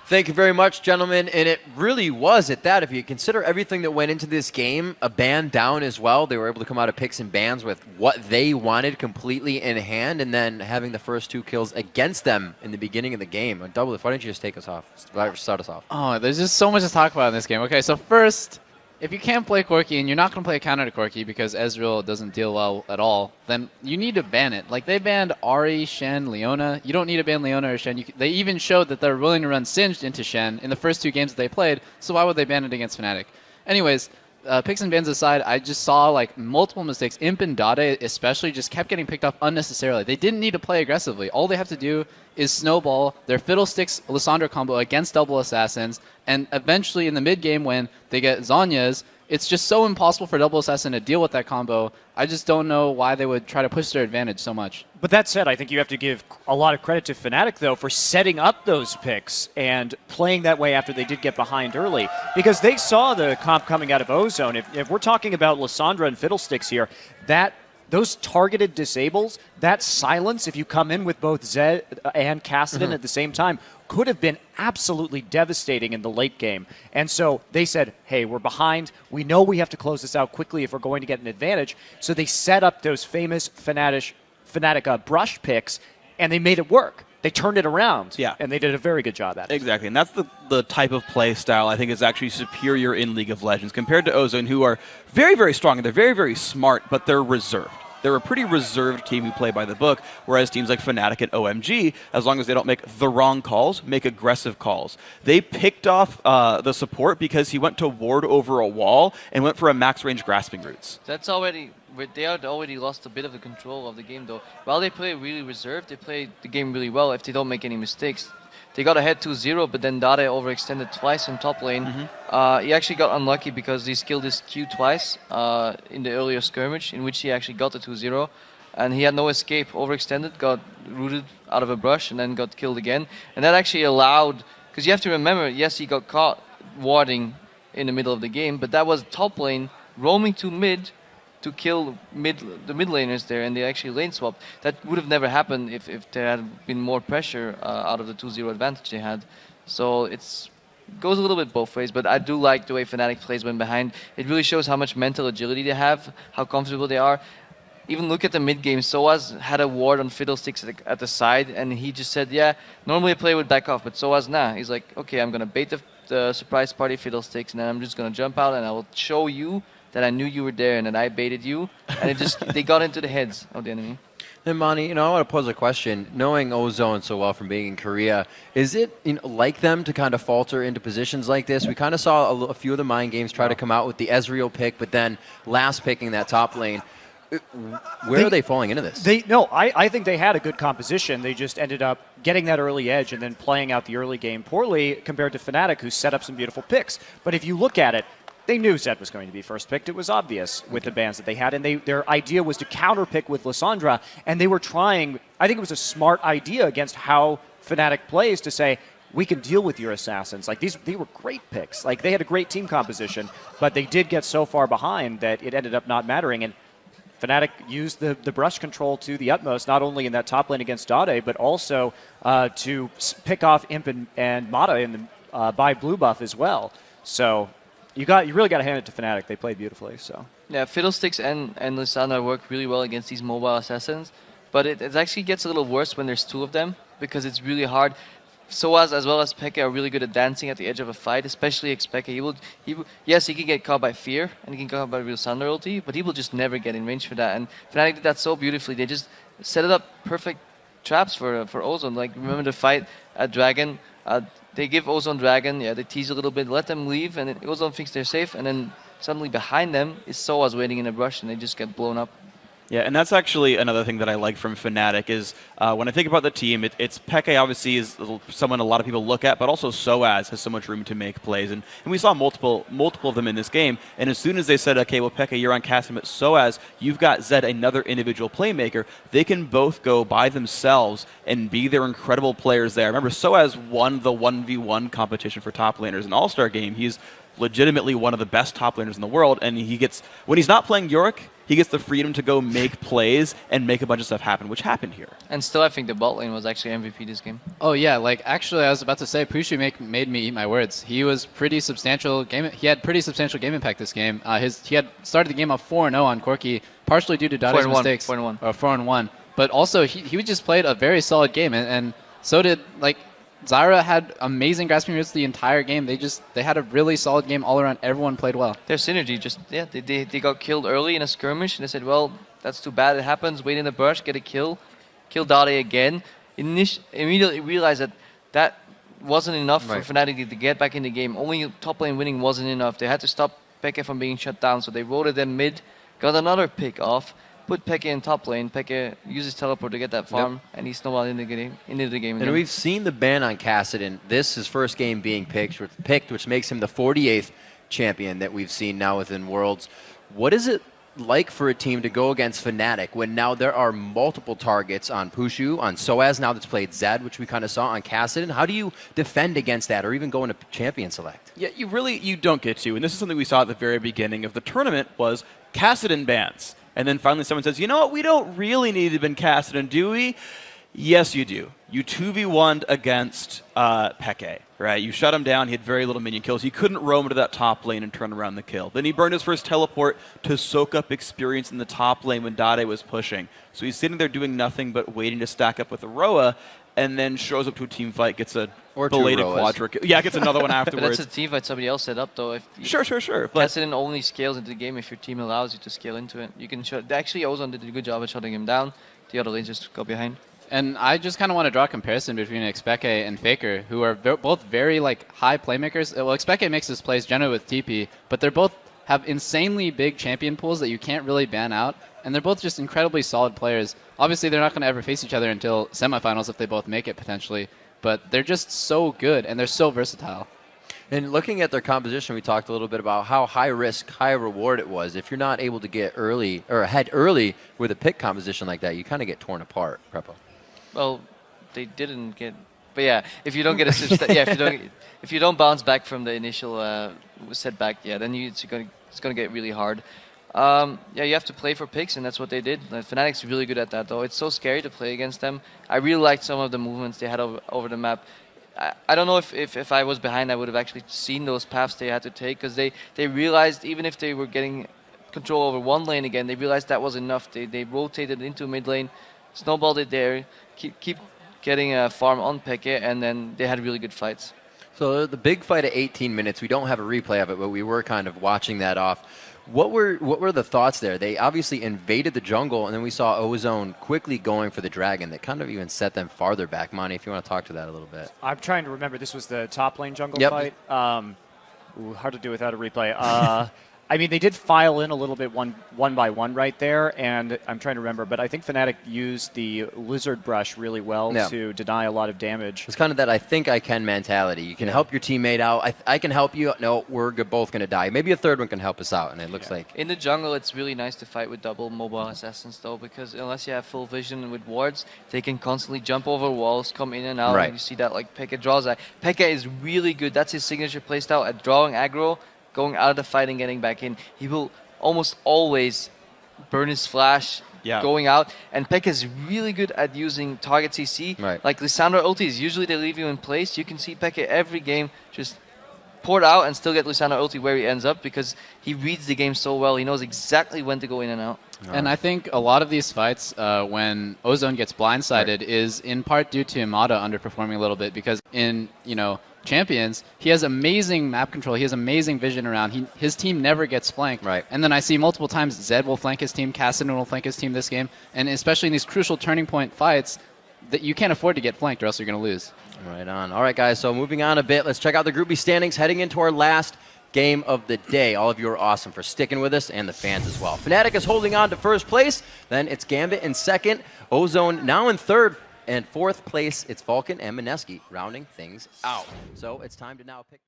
Thank you very much, gentlemen. And it really was at that. If you consider everything that went into this game, a ban down as well. They were able to come out of picks and bans with what they wanted completely in hand, and then having the first 2 kills against them in the beginning of the game. Double, why don't you just take us off? Start us off. Oh, there's just so much to talk about in this game. Okay, so first, if you can't play Corki and you're not going to play a counter to Corki because Ezreal doesn't deal well at all, then you need to ban it. Like, they banned Ahri, Shen, Leona. You don't need to ban Leona or Shen. They even showed that they're willing to run Singed into Shen in the first 2 games that they played, so why would they ban it against Fnatic? Anyways, picks and bans aside, I just saw like multiple mistakes. Imp and Dade especially just kept getting picked off unnecessarily. They didn't need to play aggressively. All they have to do is snowball their Fiddlesticks Lissandra combo against double assassins, and eventually in the mid game when they get Zhonya's, it's just so impossible for double assassin to deal with that combo. I just don't know why they would try to push their advantage so much. But that said, I think you have to give a lot of credit to Fnatic, though, for setting up those picks and playing that way after they did get behind early. Because they saw the comp coming out of Ozone. If we're talking about Lissandra and Fiddlesticks here, those targeted disables, that silence, if you come in with both Zed and Kassadin at the same time, could have been absolutely devastating in the late game. And so they said, hey, we're behind. We know we have to close this out quickly if we're going to get an advantage. So they set up those famous Fnatic brush picks, and they made it work. They turned it around, and they did a very good job at it. Exactly, and that's the type of play style I think is actually superior in League of Legends compared to Ozone, who are very, very strong, and they're very, very smart, but they're reserved. They're a pretty reserved team who play by the book, whereas teams like Fnatic and OMG, as long as they don't make the wrong calls, make aggressive calls. They picked off the support because he went to ward over a wall and went for a max range grasping roots. That's already... They had already lost a bit of the control of the game, though. While they play really reserved, they play the game really well if they don't make any mistakes. They got ahead 2-0, but then Dade overextended twice in top lane. He actually got unlucky because he skilled his Q twice in the earlier skirmish, in which he actually got the 2-0. And he had no escape, overextended, got rooted out of a brush, and then got killed again. And that actually allowed... Because you have to remember, yes, he got caught warding in the middle of the game, but that was top lane roaming to mid to kill the mid laners there, and they actually lane swapped. That would have never happened if there had been more pressure out of the 2-0 advantage they had. So it goes a little bit both ways, but I do like the way Fnatic plays when behind. It really shows how much mental agility they have, how comfortable they are. Even look at the mid game. Soaz had a ward on Fiddlesticks at the side, and he just said, yeah, normally a player would back off, but Soaz, nah. He's like, okay, I'm going to bait the surprise party Fiddlesticks, and then I'm just going to jump out, and I will show you that I knew you were there and that I baited you, and they got into the heads of the enemy. And Mani, I want to pose a question. Knowing Ozone so well from being in Korea, is it like them to kind of falter into positions like this? We kind of saw a few of the mind games try to come out with the Ezreal pick, but then last picking that top lane. Where are they falling into this? I think they had a good composition. They just ended up getting that early edge and then playing out the early game poorly compared to Fnatic, who set up some beautiful picks. But if you look at it, they knew Zed was going to be first picked. It was obvious with the bans that they had, and their idea was to counterpick with Lissandra, and they were trying. I think it was a smart idea against how Fnatic plays to say, we can deal with your assassins. Like they were great picks. Like they had a great team composition, but they did get so far behind that it ended up not mattering. And Fnatic used the brush control to the utmost, not only in that top lane against Dade, but also to pick off Imp and Mata by blue buff as well. So you really got to hand it to Fnatic. They played beautifully. So yeah, Fiddlesticks and Lissandra work really well against these mobile assassins, but it actually gets a little worse when there's 2 of them because it's really hard. Soaz as well as Pekka are really good at dancing at the edge of a fight, especially Pekka. Yes, he can get caught by Fear and he can get caught by Lissandra ulti, but he will just never get in range for that. And Fnatic did that so beautifully. They just set it up perfect traps for Ozone. Like remember the fight at Dragon. They give Ozone Dragon, they tease a little bit, let them leave, and Ozone thinks they're safe, and then suddenly behind them is Soaz waiting in a brush, and they just get blown up. Yeah, and that's actually another thing that I like from Fnatic is when I think about the team, it's Peke obviously is someone a lot of people look at, but also Soaz has so much room to make plays. And we saw multiple of them in this game. And as soon as they said, okay, well, Peke, you're on Kassadin, but Soaz, you've got Zed, another individual playmaker, they can both go by themselves and be their incredible players there. Remember, Soaz won the 1v1 competition for top laners in All-Star Game. He's legitimately one of the best top laners in the world, and when he's not playing Yorick, he gets the freedom to go make plays and make a bunch of stuff happen, which happened here. And still, I think the bot lane was actually MVP this game. Oh yeah, like actually, I was about to say Pushu made me eat my words. He was pretty substantial game. He had pretty substantial game impact this game. He had started the game off 4-0 on Corki, partially due to Dade's mistakes. 4-1. 4-1. But also he just played a very solid game, and so did like Zyra had amazing grasping roots the entire game. They had a really solid game all around. Everyone played well. Their synergy they got killed early in a skirmish, and they said, well, that's too bad. It happens. Wait in the brush, get a kill Dade again. Immediately realized that wasn't enough for Fnatic to get back in the game. Only top lane winning wasn't enough. They had to stop Peke from being shut down, so they rotated them mid, got another pick off, put Peke in top lane. Peke uses teleport to get that farm, and he snowballed into the game. And we've seen the ban on Kassadin. This is his first game being picked, which makes him the 48th champion that we've seen now within Worlds. What is it like for a team to go against Fnatic when now there are multiple targets on Pushu, on Soaz now that's played Zed, which we kind of saw on Kassadin? How do you defend against that or even go into champion select? Yeah, you don't get to. And this is something we saw at the very beginning of the tournament was Kassadin bans. And then finally someone says, you know what, we don't really need to ban Kassadin, do we? Yes, you do. You 2v1'd against Peke, right? You shut him down. He had very little minion kills. He couldn't roam into that top lane and turn around the kill. Then he burned his first teleport to soak up experience in the top lane when Dade was pushing. So he's sitting there doing nothing but waiting to stack up with Aroa, and then shows up to a team fight, gets a belated quadra kill. Yeah, gets another one afterwards. But that's a team fight somebody else set up, though. Sure. Kassadin only scales into the game if your team allows you to scale into it. You can actually, Ozone did a good job at shutting him down. The other lanes just go behind. And I just kind of want to draw a comparison between Xpeke and Faker, who are both very high playmakers. Well, Xpeke makes his plays generally with TP, but they're both have insanely big champion pools that you can't really ban out, and they're both just incredibly solid players. Obviously, they're not going to ever face each other until semifinals if they both make it potentially, but they're just so good and they're so versatile. And looking at their composition, we talked a little bit about how high risk, high reward it was. If you're not able to get early or ahead early with a pick composition like that, you kind of get torn apart. Prepo. Well, they didn't get, but yeah, if you don't get if you don't bounce back from the initial setback, then it's gonna get really hard. You have to play for picks, and that's what they did. Fnatic's really good at that, though. It's so scary to play against them. I really liked some of the movements they had over the map. I don't know if I was behind, I would have actually seen those paths they had to take, because they realized even if they were getting control over one lane again, they realized that was enough. They rotated into mid lane, snowballed it there, keep getting a farm on Peke, and then they had really good fights. So the big fight at 18 minutes, we don't have a replay of it, but we were kind of watching that off. What were the thoughts there? They obviously invaded the jungle, and then we saw Ozone quickly going for the dragon. That kind of even set them farther back. Monty, if you want to talk to that a little bit. I'm trying to remember. This was the top lane jungle fight. Hard to do without a replay. I mean, they did file in a little bit one by one right there, and I'm trying to remember, but I think Fnatic used the lizard brush really well to deny a lot of damage. It's kind of that I think I can mentality. You can help your teammate out. I can help you. No, we're both going to die. Maybe a third one can help us out, and it looks like. In the jungle, it's really nice to fight with double mobile assassins, though, because unless you have full vision with wards, they can constantly jump over walls, come in and out, and you see that like Peke draws that. Peke is really good. That's his signature playstyle at drawing aggro, going out of the fight and getting back in. He will almost always burn his flash going out. And Pekka is really good at using target CC. Like Lissandra ultis, usually they leave you in place. You can see Pekka every game just pour it out and still get Lissandra ulti where he ends up, because he reads the game so well. He knows exactly when to go in and out. And I think a lot of these fights, when Ozone gets blindsided, is in part due to Imada underperforming a little bit, because in, Champions, he has amazing map control. He has amazing vision around. His team never gets flanked. And then I see multiple times Zed will flank his team, Kassadin will flank his team this game, and especially in these crucial turning point fights, that you can't afford to get flanked or else you're going to lose. Right on. All right, guys, so moving on a bit, let's check out the Group B standings heading into our last game of the day. All of you are awesome for sticking with us, and the fans as well. Fnatic is holding on to first place. Then it's Gambit in second. Ozone now in third. And fourth place, it's Vulcan and Mineski rounding things out. So it's time to now pick.